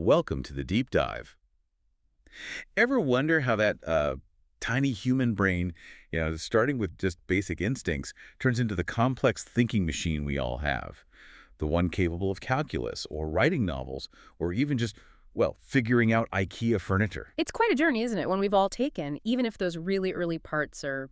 Welcome to the deep dive. Ever wonder how that tiny human brain, starting with just basic instincts, turns into the complex thinking machine we all have? The one capable of calculus or writing novels or even just, well, figuring out IKEA furniture. It's quite a journey, isn't it, one we've all taken, even if those really early parts are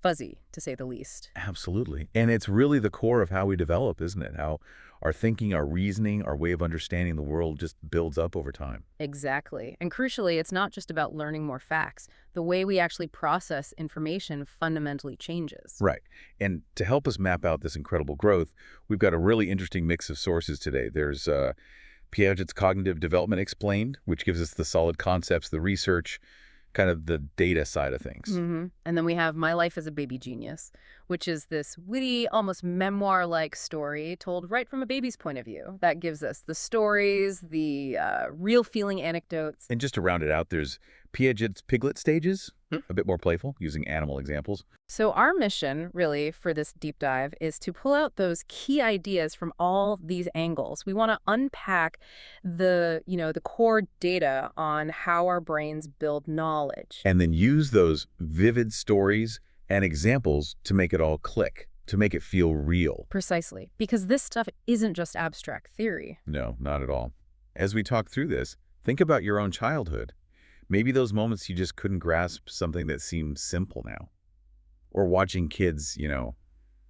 fuzzy, to say the least. Absolutely. And it's really the core of how we develop, isn't it? How our thinking, our reasoning, our way of understanding the world just builds up over time. Exactly. And crucially, it's not just about learning more facts. The way we actually process information fundamentally changes. Right. And to help us map out this incredible growth, we've got a really interesting mix of sources today. There's Piaget's Cognitive Development Explained, which gives us the solid concepts, the research, kind of the data side of things. And then we have My Life as a Baby Genius, which is this witty, almost memoir-like story told right from a baby's point of view. That gives us the stories, the real feeling anecdotes. And just to round it out, there's Piaget's Piglet Stages, a bit more playful, using animal examples. So our mission, really, for this deep dive is to pull out those key ideas from all these angles. We want to unpack the core data on how our brains build knowledge. And then use those vivid stories and examples to make it all click, to make it feel real. Precisely, because this stuff isn't just abstract theory. No, not at all. As we talk through this, think about your own childhood. Maybe those moments you just couldn't grasp something that seems simple now. Or watching kids,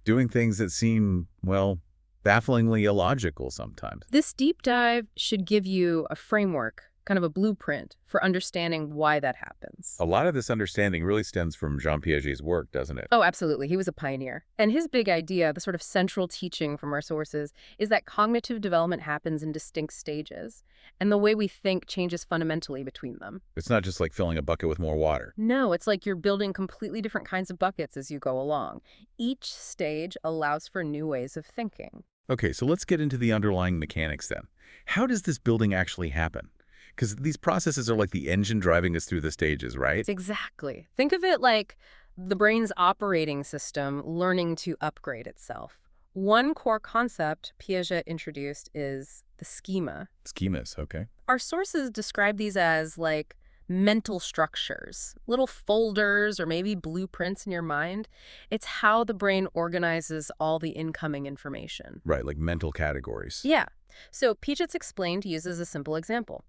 doing things that seem, well, bafflingly illogical sometimes. This deep dive should give you a framework, kind of a blueprint for understanding why that happens. A lot of this understanding really stems from Jean Piaget's work, doesn't it? Oh, absolutely. He was a pioneer. And his big idea, the sort of central teaching from our sources, is that cognitive development happens in distinct stages, and the way we think changes fundamentally between them. It's not just like filling a bucket with more water. No, it's like you're building completely different kinds of buckets as you go along. Each stage allows for new ways of thinking. Okay, so let's get into the underlying mechanics then. How does this building actually happen? Because these processes are like the engine driving us through the stages, right? Exactly. Think of it like the brain's operating system learning to upgrade itself. One core concept Piaget introduced is the schema. Schemas, okay. Our sources describe these as like mental structures, little folders or maybe blueprints in your mind. It's how the brain organizes all the incoming information. Right, like mental categories. Yeah. So Piaget's Explained uses a simple example.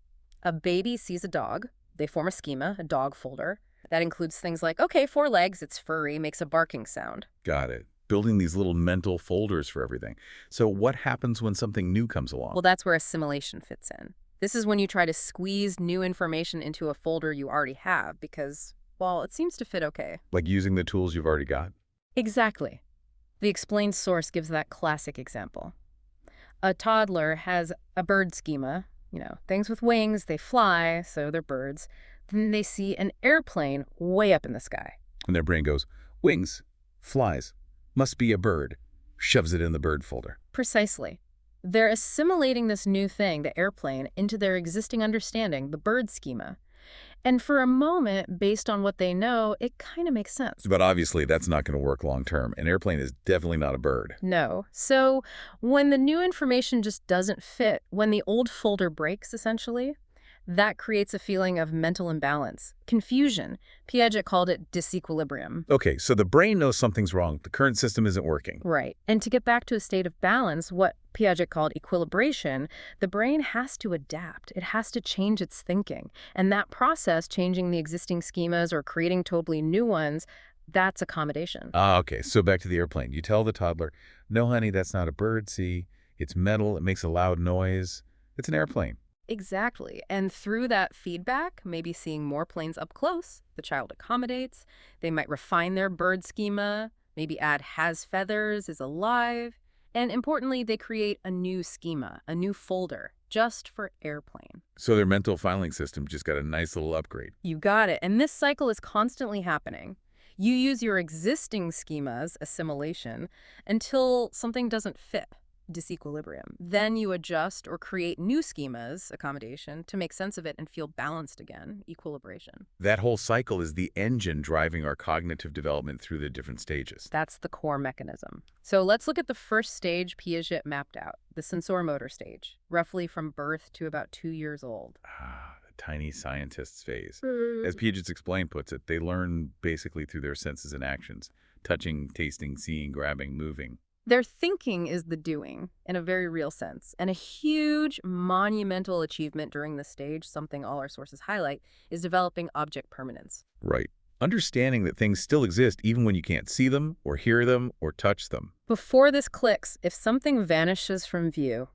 A baby sees a dog. They form a schema, a dog folder. That includes things like, okay, 4 legs, it's furry, makes a barking sound. Got it. Building these little mental folders for everything. So what happens when something new comes along? Well, that's where assimilation fits in. This is when you try to squeeze new information into a folder you already have because, well, it seems to fit okay. Like using the tools you've already got? Exactly. The Explained source gives that classic example. A toddler has a bird schema. Things with wings, they fly, so they're birds. Then they see an airplane way up in the sky. And their brain goes, wings, flies, must be a bird, shoves it in the bird folder. Precisely. They're assimilating this new thing, the airplane, into their existing understanding, the bird schema. And for a moment, based on what they know, it kind of makes sense. But obviously, that's not going to work long term. An airplane is definitely not a bird. No. So when the new information just doesn't fit, when the old folder breaks, essentially, that creates a feeling of mental imbalance, confusion. Piaget called it disequilibrium. Okay, so the brain knows something's wrong. The current system isn't working. Right. And to get back to a state of balance, what Piaget called equilibration, the brain has to adapt. It has to change its thinking. And that process, changing the existing schemas or creating totally new ones, that's accommodation. Okay, so back to the airplane. You tell the toddler, no, honey, that's not a bird, see? It's metal, it makes a loud noise. It's an airplane. Exactly. And through that feedback, maybe seeing more planes up close, the child accommodates. They might refine their bird schema, maybe add has feathers, is alive. And importantly, they create a new schema, a new folder, just for airplane. So their mental filing system just got a nice little upgrade. You got it. And this cycle is constantly happening. You use your existing schemas, assimilation, until something doesn't fit. disequilibrium. Then you adjust or create new schemas, accommodation, to make sense of it and feel balanced again, equilibration. That whole cycle is the engine driving our cognitive development through the different stages. That's the core mechanism. So let's look at the first stage Piaget mapped out, the sensorimotor stage, roughly from birth to about 2 years old. The tiny scientist's phase. As Piaget's explained puts it, they learn basically through their senses and actions, touching, tasting, seeing, grabbing, moving. Their thinking is the doing, in a very real sense. And a huge, monumental achievement during this stage, something all our sources highlight, is developing object permanence. Right. Understanding that things still exist even when you can't see them, or hear them, or touch them. Before this clicks, if something vanishes from view,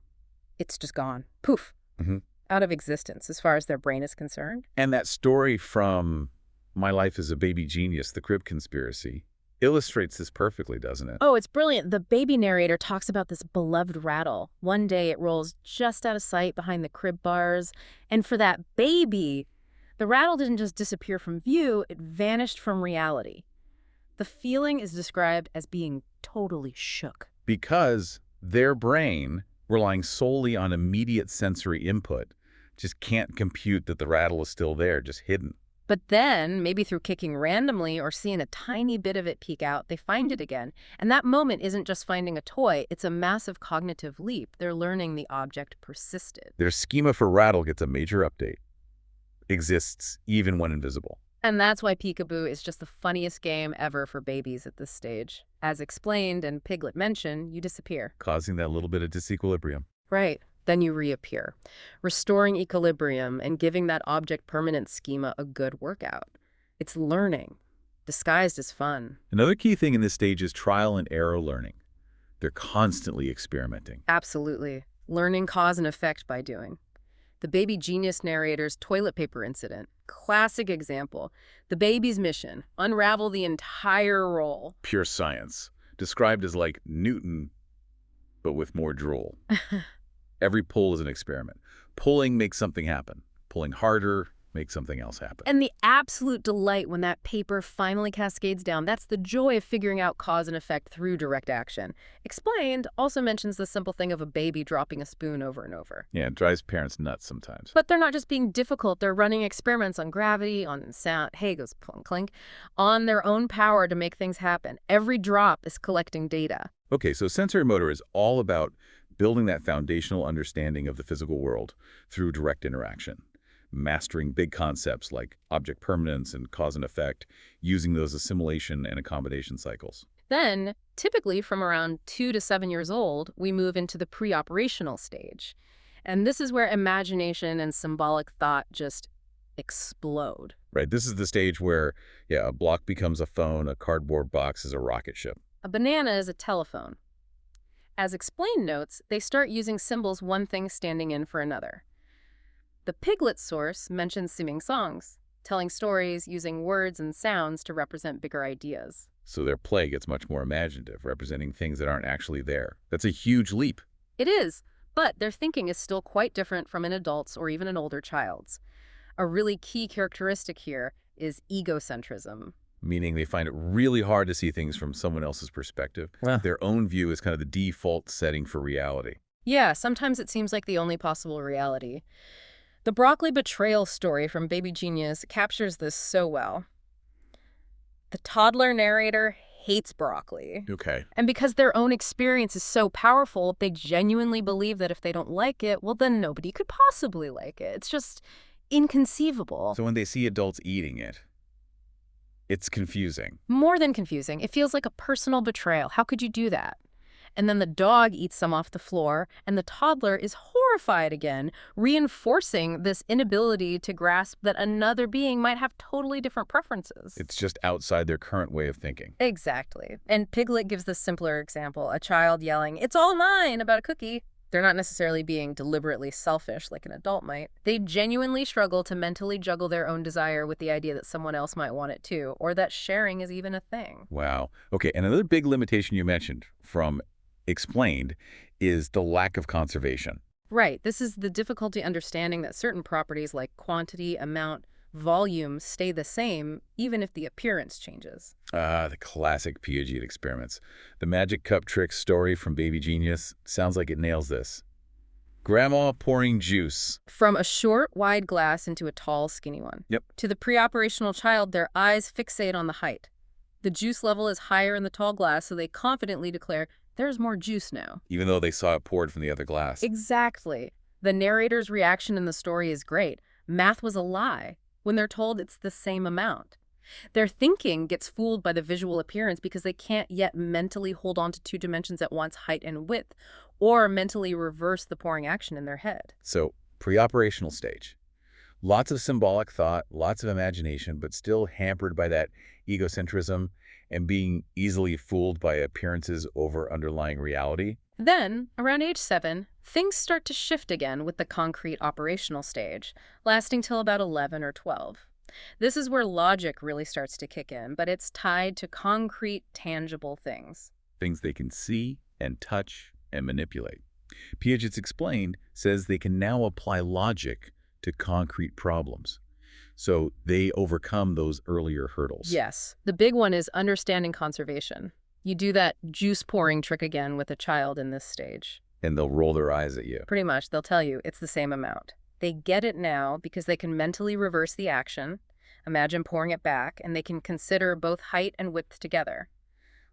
it's just gone. Poof. Mm-hmm. Out of existence, as far as their brain is concerned. And that story from My Life as a Baby Genius, The Crib Conspiracy, illustrates this perfectly, doesn't it? Oh, it's brilliant. The baby narrator talks about this beloved rattle. One day it rolls just out of sight behind the crib bars. And for that baby, the rattle didn't just disappear from view, it vanished from reality. The feeling is described as being totally shook. Because their brain, relying solely on immediate sensory input, just can't compute that the rattle is still there, just hidden. But then, maybe through kicking randomly or seeing a tiny bit of it peek out, they find it again. And that moment isn't just finding a toy, it's a massive cognitive leap. They're learning the object persisted. Their schema for rattle gets a major update. Exists even when invisible. And that's why Peekaboo is just the funniest game ever for babies at this stage. As explained and Piglet mentioned, you disappear. Causing that little bit of disequilibrium. Right. Then you reappear, restoring equilibrium and giving that object permanence schema a good workout. It's learning, disguised as fun. Another key thing in this stage is trial and error learning. They're constantly experimenting. Absolutely. Learning cause and effect by doing. The baby genius narrator's toilet paper incident. Classic example. The baby's mission, unravel the entire roll. Pure science. Described as like Newton, but with more drool. Every pull is an experiment. Pulling makes something happen. Pulling harder makes something else happen. And the absolute delight when that paper finally cascades down, that's the joy of figuring out cause and effect through direct action. Explained also mentions the simple thing of a baby dropping a spoon over and over. Yeah, it drives parents nuts sometimes. But they're not just being difficult. They're running experiments on gravity, on sound, hey, goes plunk, clink, on their own power to make things happen. Every drop is collecting data. Okay, so sensory motor is all about building that foundational understanding of the physical world through direct interaction, mastering big concepts like object permanence and cause and effect, using those assimilation and accommodation cycles. Then, typically from around 2 to 7 years old, we move into the pre-operational stage. And this is where imagination and symbolic thought just explode. Right, this is the stage where, a block becomes a phone, a cardboard box is a rocket ship. A banana is a telephone. As Explained notes, they start using symbols, one thing standing in for another. The Piglet source mentions singing songs, telling stories using words and sounds to represent bigger ideas. So their play gets much more imaginative, representing things that aren't actually there. That's a huge leap. It is, but their thinking is still quite different from an adult's or even an older child's. A really key characteristic here is egocentrism. Meaning they find it really hard to see things from someone else's perspective. Well, their own view is kind of the default setting for reality. Yeah, sometimes it seems like the only possible reality. The broccoli betrayal story from Baby Genius captures this so well. The toddler narrator hates broccoli. Okay. And because their own experience is so powerful, they genuinely believe that if they don't like it, well, then nobody could possibly like it. It's just inconceivable. So when they see adults eating it, it's confusing. More than confusing. It feels like a personal betrayal. How could you do that? And then the dog eats some off the floor, and the toddler is horrified again, reinforcing this inability to grasp that another being might have totally different preferences. It's just outside their current way of thinking. Exactly. And Piglet gives the simpler example, a child yelling, "It's all mine," about a cookie. They're not necessarily being deliberately selfish like an adult might. They genuinely struggle to mentally juggle their own desire with the idea that someone else might want it too, or that sharing is even a thing. Wow. Okay, and another big limitation you mentioned from Explained is the lack of conservation. Right. This is the difficulty understanding that certain properties like quantity, amount, volume stay the same even if the appearance changes. Ah, the classic Piaget experiments. The magic cup trick story from Baby Genius sounds like it nails this. Grandma pouring juice. From a short, wide glass into a tall, skinny one. Yep. To the preoperational child, their eyes fixate on the height. The juice level is higher in the tall glass, so they confidently declare, there's more juice now. Even though they saw it poured from the other glass. Exactly. The narrator's reaction in the story is great. Math was a lie when they're told it's the same amount. Their thinking gets fooled by the visual appearance because they can't yet mentally hold on to two dimensions at once, height and width, or mentally reverse the pouring action in their head. So, preoperational stage. Lots of symbolic thought, lots of imagination, but still hampered by that egocentrism and being easily fooled by appearances over underlying reality. Then, around age 7, things start to shift again with the concrete operational stage, lasting till about 11 or 12. This is where logic really starts to kick in, but it's tied to concrete, tangible things. Things they can see and touch and manipulate. Piaget's Explained says they can now apply logic to concrete problems. So they overcome those earlier hurdles. Yes, the big one is understanding conservation. You do that juice pouring trick again with a child in this stage. And they'll roll their eyes at you. Pretty much, they'll tell you it's the same amount. They get it now because they can mentally reverse the action, imagine pouring it back, and they can consider both height and width together.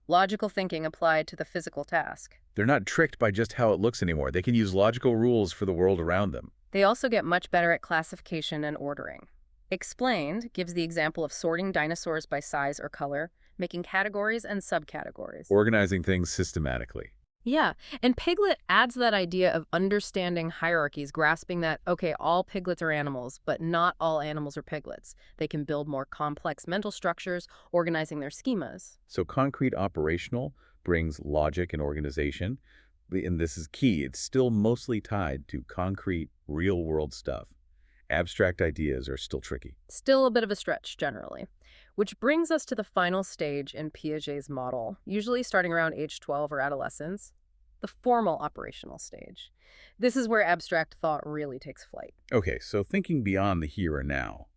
Logical thinking applied to the physical task. They're not tricked by just how it looks anymore. They can use logical rules for the world around them. They also get much better at classification and ordering. Explained gives the example of sorting dinosaurs by size or color, making categories and subcategories. Organizing things systematically. Yeah, and Piglet adds that idea of understanding hierarchies, grasping that, okay, all piglets are animals, but not all animals are piglets. They can build more complex mental structures, organizing their schemas. So concrete operational brings logic and organization. And this is key. It's still mostly tied to concrete, real-world stuff. Abstract ideas are still tricky. Still a bit of a stretch, generally. Which brings us to the final stage in Piaget's model, usually starting around age 12 or adolescence, the formal operational stage. This is where abstract thought really takes flight. Okay, so thinking beyond the here and now.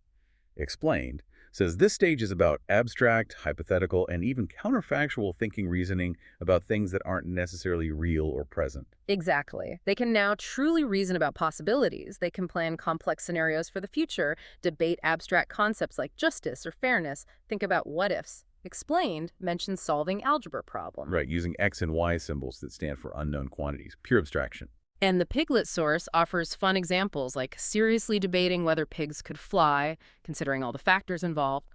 Explained says this stage is about abstract, hypothetical, and even counterfactual thinking reasoning about things that aren't necessarily real or present. Exactly. They can now truly reason about possibilities. They can plan complex scenarios for the future, debate abstract concepts like justice or fairness, think about what-ifs. Explained mentions solving algebra problems. Right, using X and Y symbols that stand for unknown quantities. Pure abstraction. And the Piglet source offers fun examples like seriously debating whether pigs could fly, considering all the factors involved,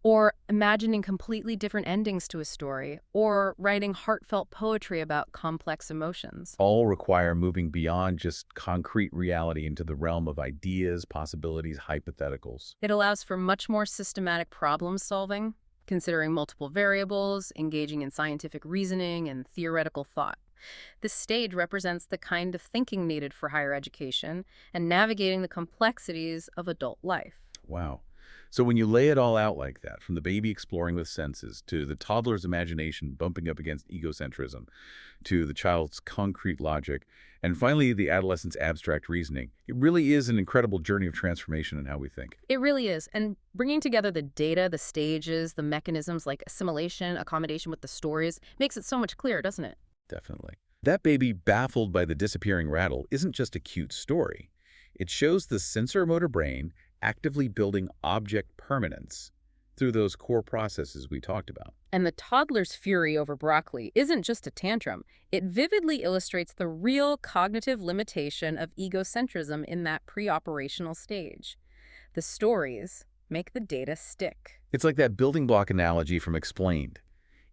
or imagining completely different endings to a story, or writing heartfelt poetry about complex emotions. All require moving beyond just concrete reality into the realm of ideas, possibilities, hypotheticals. It allows for much more systematic problem solving, considering multiple variables, engaging in scientific reasoning and theoretical thought. This stage represents the kind of thinking needed for higher education and navigating the complexities of adult life. Wow. So when you lay it all out like that, from the baby exploring with senses, to the toddler's imagination bumping up against egocentrism, to the child's concrete logic, and finally the adolescent's abstract reasoning, it really is an incredible journey of transformation in how we think. It really is. And bringing together the data, the stages, the mechanisms like assimilation, accommodation with the stories, makes it so much clearer, doesn't it? Definitely. That baby baffled by the disappearing rattle isn't just a cute story. It shows the sensor-motor brain actively building object permanence through those core processes we talked about. And the toddler's fury over broccoli isn't just a tantrum. It vividly illustrates the real cognitive limitation of egocentrism in that pre-operational stage. The stories make the data stick. It's like that building block analogy from Explained.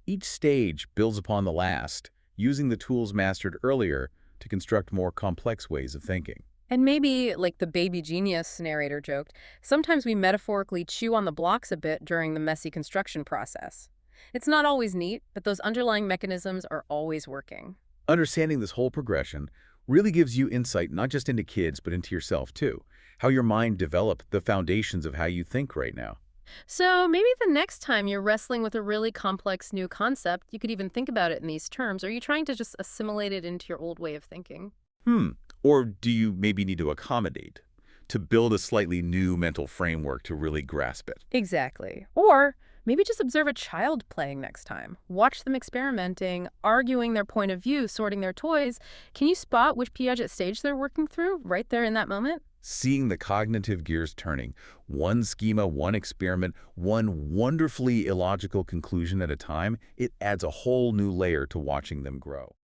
Each stage builds upon the last, using the tools mastered earlier to construct more complex ways of thinking. And maybe, like the baby genius narrator joked, sometimes we metaphorically chew on the blocks a bit during the messy construction process. It's not always neat, but those underlying mechanisms are always working. Understanding this whole progression really gives you insight not just into kids, but into yourself too. How your mind developed the foundations of how you think right now. So maybe the next time you're wrestling with a really complex new concept, you could even think about it in these terms. Are you trying to just assimilate it into your old way of thinking? Or do you maybe need to accommodate, to build a slightly new mental framework to really grasp it? Exactly. Or Maybe just observe a child playing next time. Watch them experimenting, arguing their point of view, sorting their toys. Can you spot which Piaget stage they're working through right there in that moment? Seeing the cognitive gears turning, one schema, one experiment, one wonderfully illogical conclusion at a time, it adds a whole new layer to watching them grow.